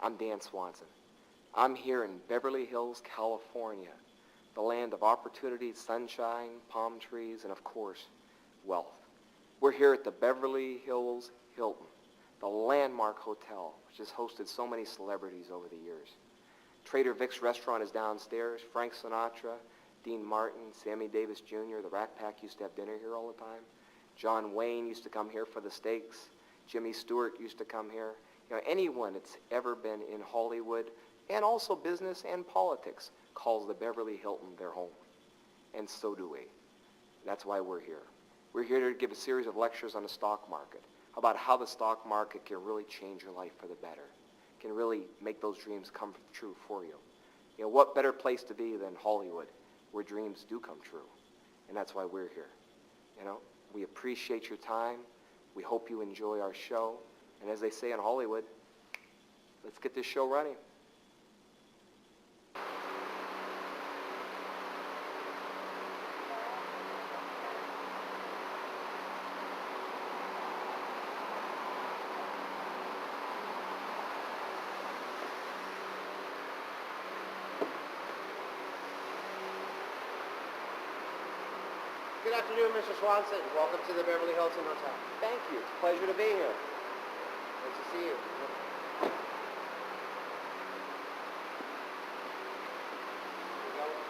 I'm Dan Swanson. I'm here in Beverly Hills, California, the land of opportunity, sunshine, palm trees, and of course, wealth. We're here at the Beverly Hills Hilton, the landmark hotel, which has hosted so many celebrities over the years. Trader Vic's restaurant is downstairs. Frank Sinatra, Dean Martin, Sammy Davis Jr., the Rat Pack used to have dinner here all the time. John Wayne used to come here for the steaks. Jimmy Stewart used to come here. You know, anyone that's ever been in Hollywood, and also business and politics, calls the Beverly Hilton their home. And so do we. That's why we're here. We're here to give a series of lectures on the stock market, about how the stock market can really change your life for the better, can really make those dreams come true for you. You know, what better place to be than Hollywood, where dreams do come true? And that's why we're here. You know, we appreciate your time. We hope you enjoy our show. And as they say in Hollywood, let's get this show running. Good afternoon, Mr. Swanson. Welcome to the Beverly Hilton Hotel. Thank you. It's a pleasure to be here. Nice to see you.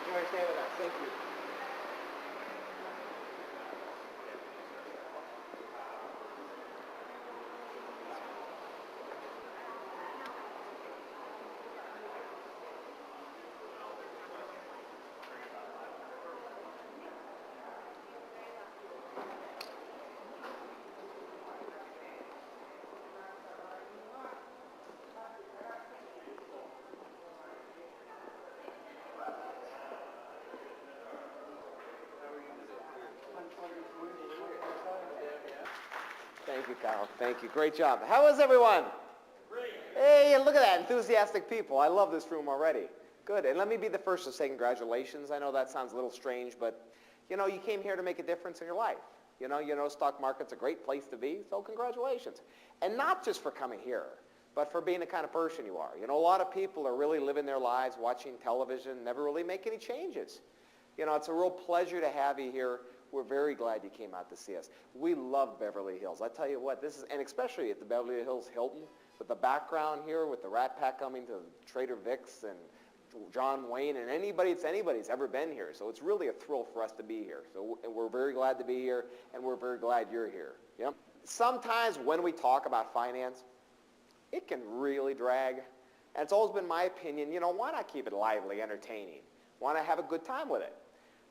Enjoy your stay with us. Thank you. Thank you, Kyle. Thank you. Great job. How is everyone? Great. Hey, look at that. Enthusiastic people. I love this room already. Good. And let me be the first to say congratulations. I know that sounds a little strange, but, you know, you came here to make a difference in your life. You know, stock market's a great place to be, so congratulations. And not just for coming here, but for being the kind of person you are. You know, a lot of people are really living their lives watching television, never really make any changes. You know, it's a real pleasure to have you here. We're very glad you came out to see us. We love Beverly Hills. I tell you what, this is, and especially at the Beverly Hills Hilton, with the background here, with the Rat Pack coming to Trader Vic's and John Wayne, and anybody's ever been here. So it's really a thrill for us to be here. So we're very glad to be here, and we're very glad you're here. You know? Sometimes when we talk about finance, it can really drag. And it's always been my opinion, you know, why not keep it lively, entertaining? Why not have a good time with it?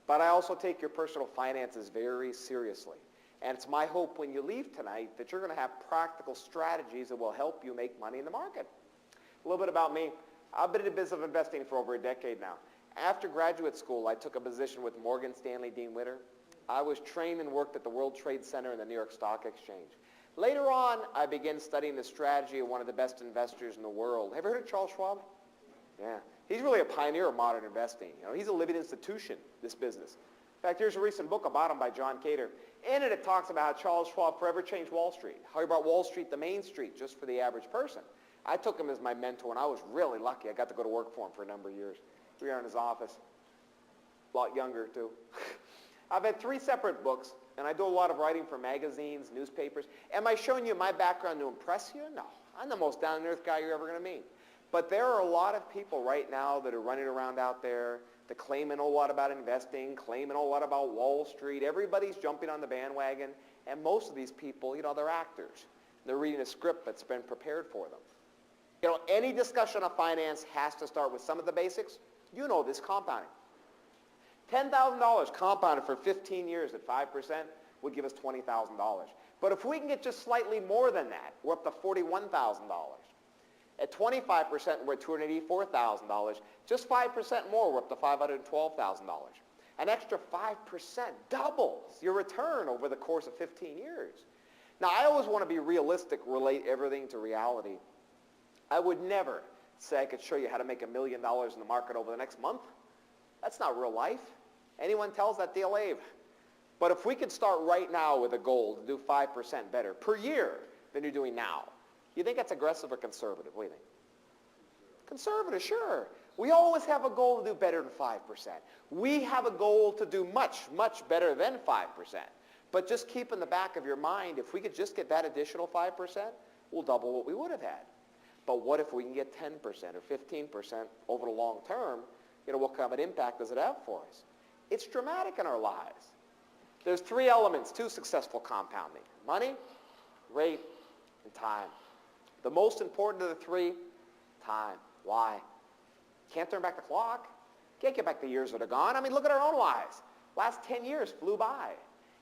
But I also take your personal finances very seriously. And it's my hope when you leave tonight that you're going to have practical strategies that will help you make money in the market. A little bit about me. I've been in the business of investing for over a decade now. After graduate school, I took a position with Morgan Stanley Dean Witter. I was trained and worked at the World Trade Center and the New York Stock Exchange. Later on, I began studying the strategy of one of the best investors in the world. Have you heard of Charles Schwab? Yeah. He's really a pioneer of modern investing. You know, he's a living institution, this business. In fact, here's a recent book about him by John Cater. In it, it talks about how Charles Schwab forever changed Wall Street, how he brought Wall Street to Main Street just for the average person. I took him as my mentor, and I was really lucky. I got to go to work for him for a number of years. We were in his office. A lot younger, too. I've had 3 separate books, and I do a lot of writing for magazines, newspapers. Am I showing you my background to impress you? No. I'm the most down-to-earth guy you're ever going to meet. But there are a lot of people right now that are running around out there that claim a lot about investing, claiming a lot about Wall Street. Everybody's jumping on the bandwagon, and most of these people, you know, they're actors. They're reading a script that's been prepared for them. You know, any discussion of finance has to start with some of the basics. You know this, compounding. $10,000 compounded for 15 years at 5% would give us $20,000. But if we can get just slightly more than that, we're up to $41,000. At 25%, we're at $284,000. Just 5% more, we're up to $512,000. An extra 5% doubles your return over the course of 15 years. Now, I always want to be realistic, relate everything to reality. I would never say I could show you how to make $1 million in the market over the next month. That's not real life. Anyone tells that, they'll leave. But if we could start right now with a goal to do 5% better per year than you're doing now, you think that's aggressive or conservative? What do you think? Conservative, sure. We always have a goal to do better than 5%. We have a goal to do much, much better than 5%. But just keep in the back of your mind, if we could just get that additional 5%, we'll double what we would have had. But what if we can get 10% or 15% over the long term? What kind of an impact does it have for us? It's dramatic in our lives. There's 3 elements to successful compounding: money, rate, and time. The most important of the 3, time. Why? Can't turn back the clock. Can't get back the years that are gone. I mean, look at our own lives. Last 10 years flew by.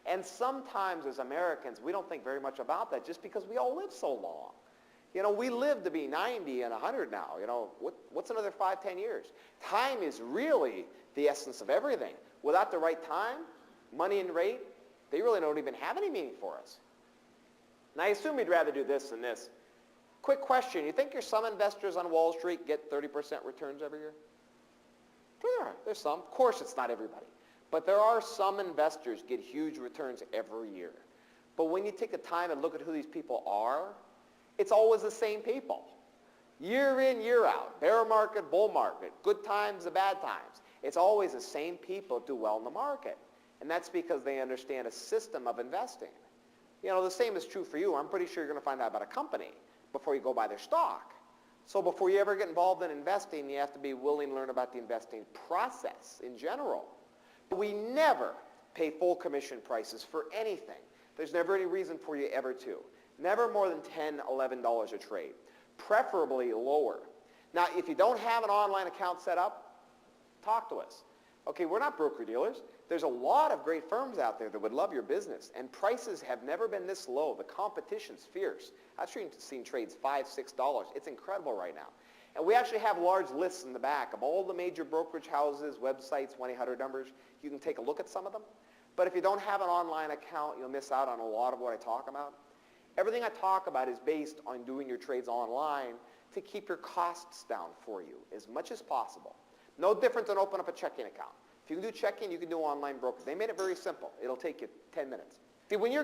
And sometimes as Americans, we don't think very much about that just because we all live so long. We live to be 90 and 100 now. What's another 5, 10 years? Time is really the essence of everything. Without the right time, money and rate, they really don't even have any meaning for us. Now, I assume you'd rather do this than this. Quick question. You think some investors on Wall Street get 30% returns every year? Sure, there's some. Of course, it's not everybody. But there are some investors get huge returns every year. But when you take the time and look at who these people are, it's always the same people. Year in, year out. Bear market, bull market. Good times, the bad times. It's always the same people who do well in the market. And that's because they understand a system of investing. The same is true for you. I'm pretty sure you're going to find out about a company before you go buy their stock. So before you ever get involved in investing, you have to be willing to learn about the investing process in general. We never pay full commission prices for anything. There's never any reason for you ever to. Never more than $10, $11 a trade. Preferably lower. Now, if you don't have an online account set up, talk to us. Okay, we're not broker-dealers. There's a lot of great firms out there that would love your business, and prices have never been this low. The competition's fierce. I've seen trades $5, $6. It's incredible right now. And we actually have large lists in the back of all the major brokerage houses, websites, 1-800 numbers. You can take a look at some of them. But if you don't have an online account, you'll miss out on a lot of what I talk about. Everything I talk about is based on doing your trades online to keep your costs down for you as much as possible. No different than open up a checking account. If you can do checking, you can do online brokerage. They made it very simple. It'll take you 10 minutes. See, when you're